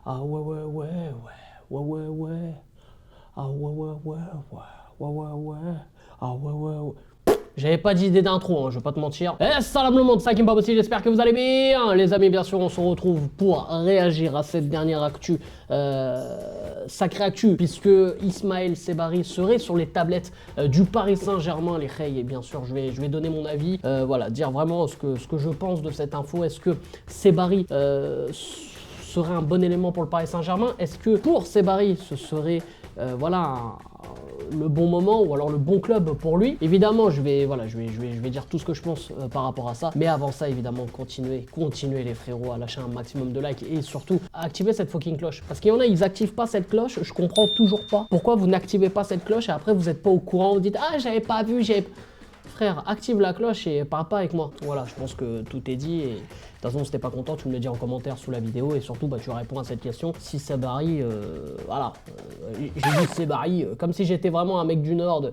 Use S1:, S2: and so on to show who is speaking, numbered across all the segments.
S1: Ah ouais, ouais, ouais, ouais, ouais, ouais, ouais. Ah ouais, ouais, ouais, ouais, ouais, ouais, ouais. Ah ouais, ouais, ouais. J'avais pas d'idée d'intro, je vais pas te mentir. Eh, salam le monde, c'est Hakim Babossi, j'espère que vous allez bien. Les amis, bien sûr, on se retrouve pour réagir à cette dernière actu, sacrée actu, puisque Ismaël Sebari serait sur les tablettes du Paris Saint-Germain, les Rey, et bien sûr, je vais donner mon avis, voilà, dire vraiment ce que je pense de cette info. Est-ce que Sebari serait un bon élément pour le Paris Saint-Germain? Est-ce que pour Sebari, ce serait voilà, le bon moment ou alors le bon club pour lui? Évidemment, je vais dire tout ce que je pense par rapport à ça. Mais avant ça, évidemment, continuez les frérots à lâcher un maximum de likes et surtout à activer cette fucking cloche. Parce qu'il y en a, ils activent pas cette cloche. Je comprends toujours pas pourquoi vous n'activez pas cette cloche et après vous êtes pas au courant. Vous dites ah j'avais pas vu, j'avais. Frère, active la cloche et parle pas avec moi. Voilà, je pense que tout est dit. Et de toute façon, si t'es pas content, tu me le dis en commentaire sous la vidéo. Et surtout, bah, tu réponds à cette question. Si Sebari, voilà, j'ai dit Sebari, comme si j'étais vraiment un mec du Nord.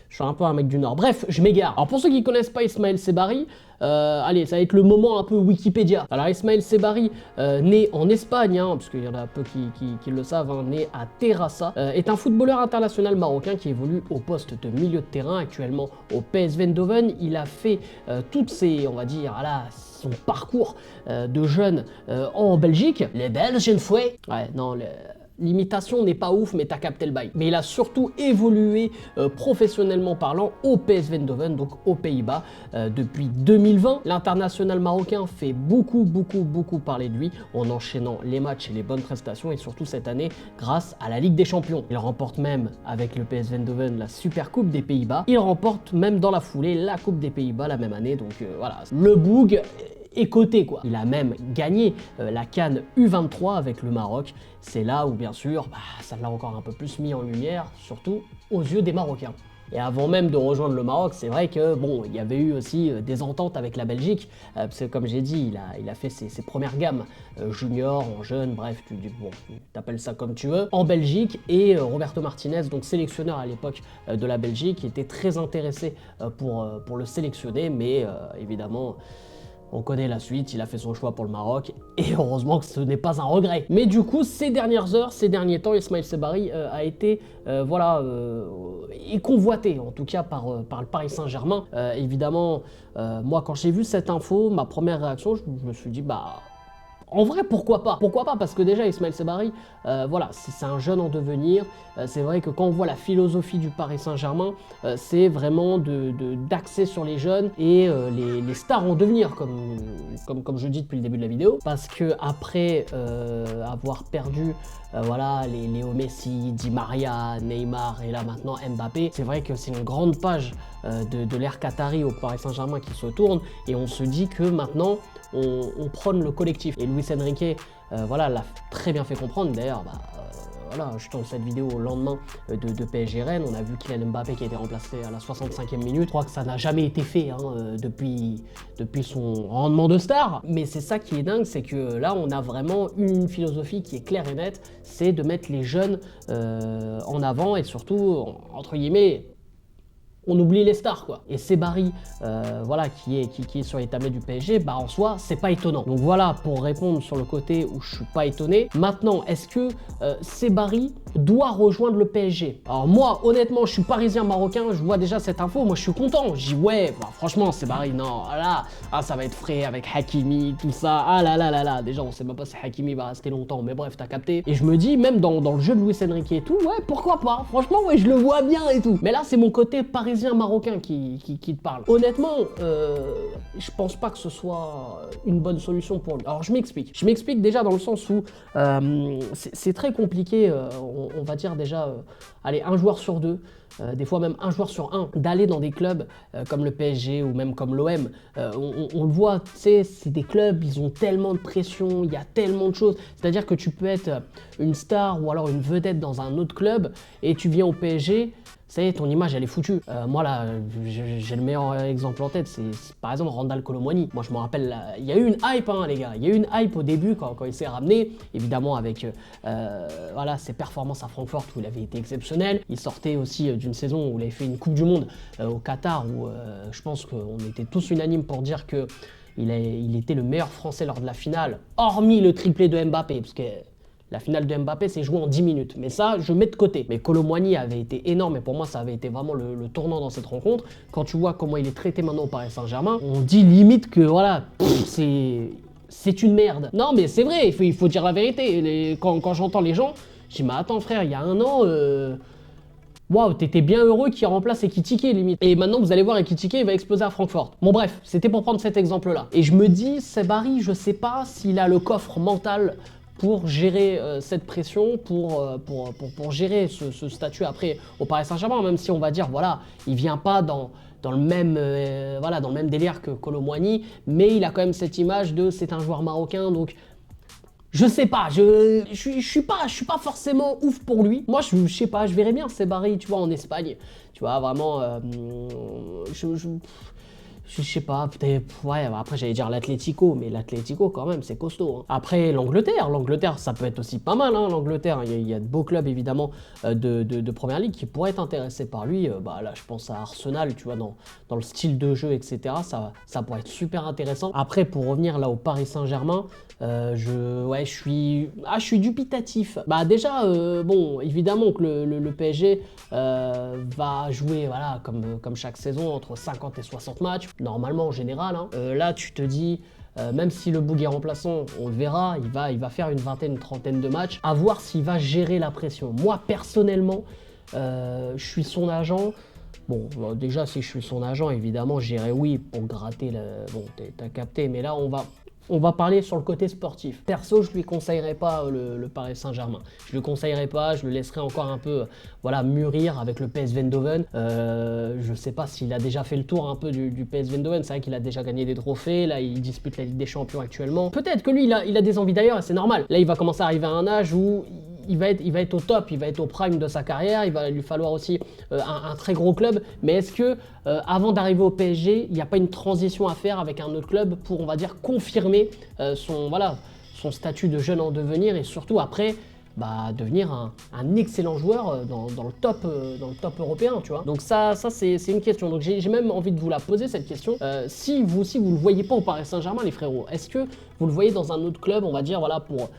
S1: Je suis un peu un mec du Nord. Bref, je m'égare. Alors pour ceux qui connaissent pas Ismaël Sebari, allez, ça va être le moment un peu Wikipédia. Alors Ismaël Sebari, né en Espagne, parce qu'il y en a peu qui le savent, né à Terrassa, est un footballeur international marocain qui évolue au poste de milieu de terrain, actuellement au PSV Eindhoven. Il a fait toutes ses, on va dire, voilà, son parcours de jeune en Belgique. Les Belges, une fois. Ouais, non, l'imitation n'est pas ouf, mais t'as capté le bail. Mais il a surtout évolué professionnellement parlant au PSV Eindhoven, donc aux Pays-Bas, depuis 2020. L'international marocain fait beaucoup parler de lui en enchaînant les matchs et les bonnes prestations, et surtout cette année grâce à la Ligue des Champions. Il remporte même avec le PSV Eindhoven la Super Coupe des Pays-Bas. Il remporte même dans la foulée la Coupe des Pays-Bas la même année, donc voilà. Le Boug est coté quoi. Il a même gagné la CAN U23 avec le Maroc. C'est là où bien sûr, ça l'a encore un peu plus mis en lumière, surtout aux yeux des Marocains. Et avant même de rejoindre le Maroc, c'est vrai que bon, il y avait eu aussi des ententes avec la Belgique, parce que comme j'ai dit, il a fait ses premières gammes junior, en jeune, bref, tu t'appelles ça comme tu veux, en Belgique. Et Roberto Martinez, donc sélectionneur à l'époque de la Belgique, était très intéressé pour le sélectionner, mais évidemment, on connaît la suite, il a fait son choix pour le Maroc, et heureusement que ce n'est pas un regret. Mais du coup, ces dernières heures, ces derniers temps, Ismaël Sebari a été, convoité, en tout cas par le Paris Saint-Germain. Évidemment, moi, quand j'ai vu cette info, ma première réaction, je me suis dit, en vrai, pourquoi pas? Pourquoi pas? Parce que déjà, Ismaël Sebari, voilà, c'est un jeune en devenir. C'est vrai que quand on voit la philosophie du Paris Saint-Germain, c'est vraiment d'axer sur les jeunes et les stars en devenir, comme je dis depuis le début de la vidéo. Parce que après avoir perdu voilà, les Léo Messi, Di Maria, Neymar et là maintenant Mbappé, c'est vrai que c'est une grande page de l'ère qatari au Paris Saint-Germain qui se tourne, et on se dit que maintenant on prône le collectif. Et Luis Enrique voilà, l'a très bien fait comprendre. D'ailleurs, voilà, je tourne cette vidéo au lendemain de PSG Rennes. On a vu Kylian Mbappé qui a été remplacé à la 65e minute. Je crois que ça n'a jamais été fait depuis son rendement de star. Mais c'est ça qui est dingue, c'est que là, on a vraiment une philosophie qui est claire et nette, c'est de mettre les jeunes en avant, et surtout, entre guillemets, on oublie les stars quoi. Et Sebari, voilà, qui est sur les tablettes du PSG, en soi, c'est pas étonnant. Donc voilà, pour répondre sur le côté où je suis pas étonné. Maintenant, est-ce que Sebari doit rejoindre le PSG? Alors moi, honnêtement, je suis parisien marocain, je vois déjà cette info, moi je suis content. Je dis ouais, franchement, Sebari, non, là, ça va être frais avec Hakimi, tout ça. Ah là, déjà, on sait même pas si Hakimi va rester longtemps, mais bref, t'as capté. Et je me dis, même dans le jeu de Luis Enrique et tout, ouais, pourquoi pas? Franchement, ouais, je le vois bien et tout. Mais là, c'est mon côté parisien marocain qui te parle. Honnêtement, je pense pas que ce soit une bonne solution pour lui. Alors je m'explique. Je m'explique déjà dans le sens où c'est très compliqué, on va dire déjà, allez, un joueur sur deux, des fois même un joueur sur un, d'aller dans des clubs comme le PSG ou même comme l'OM. On le voit, tu sais, c'est des clubs, ils ont tellement de pression, il y a tellement de choses. C'est-à-dire que tu peux être une star ou alors une vedette dans un autre club et tu viens au PSG, ça y est, ton image elle est foutue. Moi là, j'ai le meilleur exemple en tête, c'est par exemple Randal Kolo Muani. Moi je me rappelle, il y a eu une hype les gars, il y a eu une hype au début quand il s'est ramené, évidemment avec voilà, ses performances à Francfort où il avait été exceptionnel. Il sortait aussi d'une saison où il avait fait une Coupe du Monde au Qatar où je pense qu'on était tous unanimes pour dire que il était le meilleur Français lors de la finale, hormis le triplé de Mbappé, parce que La finale de Mbappé s'est jouée en 10 minutes. Mais ça, je mets de côté. Mais Kolo Muani avait été énorme et pour moi, ça avait été vraiment le tournant dans cette rencontre. Quand tu vois comment il est traité maintenant au Paris Saint-Germain, on dit limite que voilà, c'est une merde. Non, mais c'est vrai, il faut dire la vérité. Quand j'entends les gens, je dis, mais attends frère, il y a un an, waouh, t'étais bien heureux qu'il remplace Ekitike limite. Et maintenant, vous allez voir, Ekitike, il va exploser à Francfort. Bon bref, c'était pour prendre cet exemple-là. Et je me dis, Sebari, je sais pas s'il a le coffre mental pour gérer cette pression, pour gérer ce statut après au Paris Saint-Germain, même si on va dire, voilà, il vient pas dans le même voilà, dans le même délire que Kolo Muani, mais il a quand même cette image de c'est un joueur marocain, donc je sais pas, je suis pas forcément ouf pour lui. Moi je sais pas, je verrais bien Sebari, tu vois, en Espagne, tu vois, vraiment je sais pas, peut-être, ouais, après j'allais dire l'Atlético, mais l'Atlético quand même, c'est costaud. Hein. Après l'Angleterre, ça peut être aussi pas mal, hein, l'Angleterre. Il y a de beaux clubs évidemment de Première Ligue qui pourraient être intéressés par lui. Bah là, je pense à Arsenal, tu vois, dans le style de jeu, etc. Ça pourrait être super intéressant. Après, pour revenir là au Paris Saint-Germain, je suis dubitatif. Bah déjà, bon, évidemment que le PSG va jouer, voilà, comme chaque saison, entre 50 et 60 matchs. Normalement en général, hein. Là tu te dis, même si le Boug est remplaçant, on le verra, il va faire une vingtaine, une trentaine de matchs, à voir s'il va gérer la pression. Moi personnellement, je suis son agent. Bon, déjà si je suis son agent, évidemment j'irai oui pour gratter, bon t'as capté, mais là on va parler sur le côté sportif. Perso, je lui conseillerais pas le Paris Saint-Germain. Je lui conseillerais pas, je le laisserais encore un peu voilà, mûrir avec le PSV Eindhoven. Je sais pas s'il a déjà fait le tour un peu du PSV Eindhoven. C'est vrai qu'il a déjà gagné des trophées. Là, il dispute la Ligue des Champions actuellement. Peut-être que lui, il a des envies d'ailleurs et c'est normal. Là, il va commencer à arriver à un âge où il va être au top, il va être au prime de sa carrière, il va lui falloir aussi un très gros club. Mais est-ce que avant d'arriver au PSG, il n'y a pas une transition à faire avec un autre club pour, on va dire, confirmer son statut de jeune en devenir et surtout après devenir un excellent joueur dans le top européen, tu vois. Donc ça c'est une question. Donc j'ai même envie de vous la poser cette question. Si vous aussi vous le voyez pas au Paris Saint-Germain, les frérots, est-ce que vous le voyez dans un autre club, on va dire, voilà, pour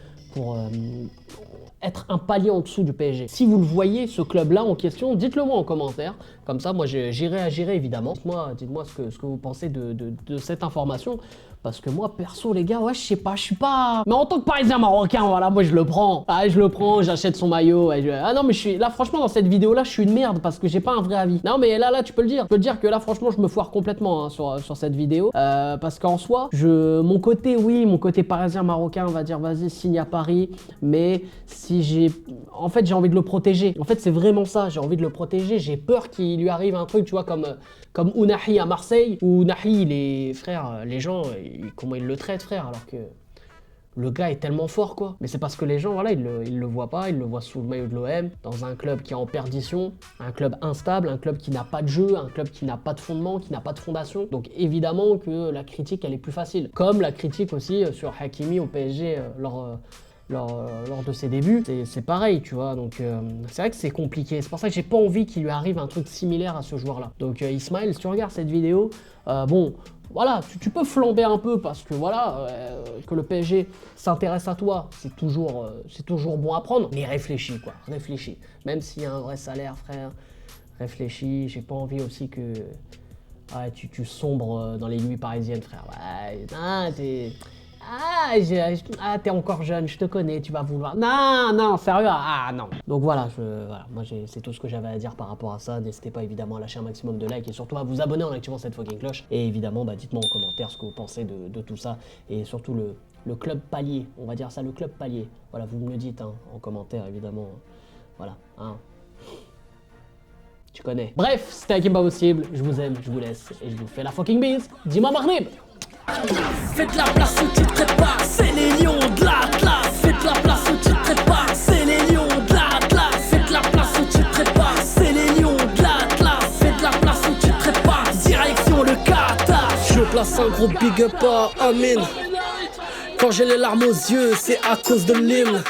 S1: être un palier en dessous du PSG. Si vous le voyez, ce club-là en question, dites-le moi en commentaire. Comme ça, moi, j'y réagirai évidemment. Dites-moi ce que vous pensez de cette information. Parce que moi, perso, les gars, ouais, je sais pas, je suis pas... Mais en tant que Parisien marocain, voilà, moi, je le prends. Ah, je le prends, j'achète son maillot. Ah non, mais là, franchement, dans cette vidéo-là, je suis une merde parce que j'ai pas un vrai avis. Non, mais là, tu peux le dire. Je peux te dire que là, franchement, je me foire complètement hein, sur cette vidéo. Parce qu'en soi, mon côté parisien marocain, on va dire, vas-y, signe à Paris. Mais si en fait, j'ai envie de le protéger. En fait, c'est vraiment ça, j'ai envie de le protéger. J'ai peur qu'il lui arrive un truc, tu vois, comme Ounahi à Marseille, où Ounahi, les gens, comment ils le traitent, frère, alors que le gars est tellement fort, quoi. Mais c'est parce que les gens, voilà, ils le voient pas, ils le voient sous le maillot de l'OM, dans un club qui est en perdition, un club instable, un club qui n'a pas de jeu, un club qui n'a pas de fondement, qui n'a pas de fondation. Donc évidemment que la critique, elle est plus facile. Comme la critique aussi sur Hakimi au PSG lors de ses débuts, c'est pareil, tu vois, donc c'est vrai que c'est compliqué, c'est pour ça que j'ai pas envie qu'il lui arrive un truc similaire à ce joueur-là. Donc Ismaël, si tu regardes cette vidéo, bon, voilà, tu peux flamber un peu parce que voilà, que le PSG s'intéresse à toi, c'est toujours bon à prendre, mais réfléchis quoi, réfléchis. Même s'il y a un vrai salaire, frère, réfléchis, j'ai pas envie aussi que ouais, tu sombres dans les nuits parisiennes, frère. Ouais, t'es encore jeune, je te connais, tu vas vouloir... Non, sérieux, non. Donc voilà, moi c'est tout ce que j'avais à dire par rapport à ça. N'hésitez pas évidemment à lâcher un maximum de likes et surtout à vous abonner en activant cette fucking cloche. Et évidemment, dites-moi en commentaire ce que vous pensez de tout ça. Et surtout le club palier, on va dire ça, le club palier. Voilà, vous me le dites hein, en commentaire évidemment. Voilà, hein. Tu connais. Bref, c'était Hakim Pas Possible, je vous aime, je vous laisse et je vous fais la fucking bise. Dis-moi Maghrib.
S2: Faites la place au titre pas, c'est les lions de l'Atlas. Faites la place au titre pas, c'est les lions de l'Atlas. Faites la place au titre pas, c'est les lions de l'Atlas. Faites la place au titre pas, direction le Qatar. Je place un gros big up à Amin. Quand j'ai les larmes aux yeux, c'est à cause de l'hymne.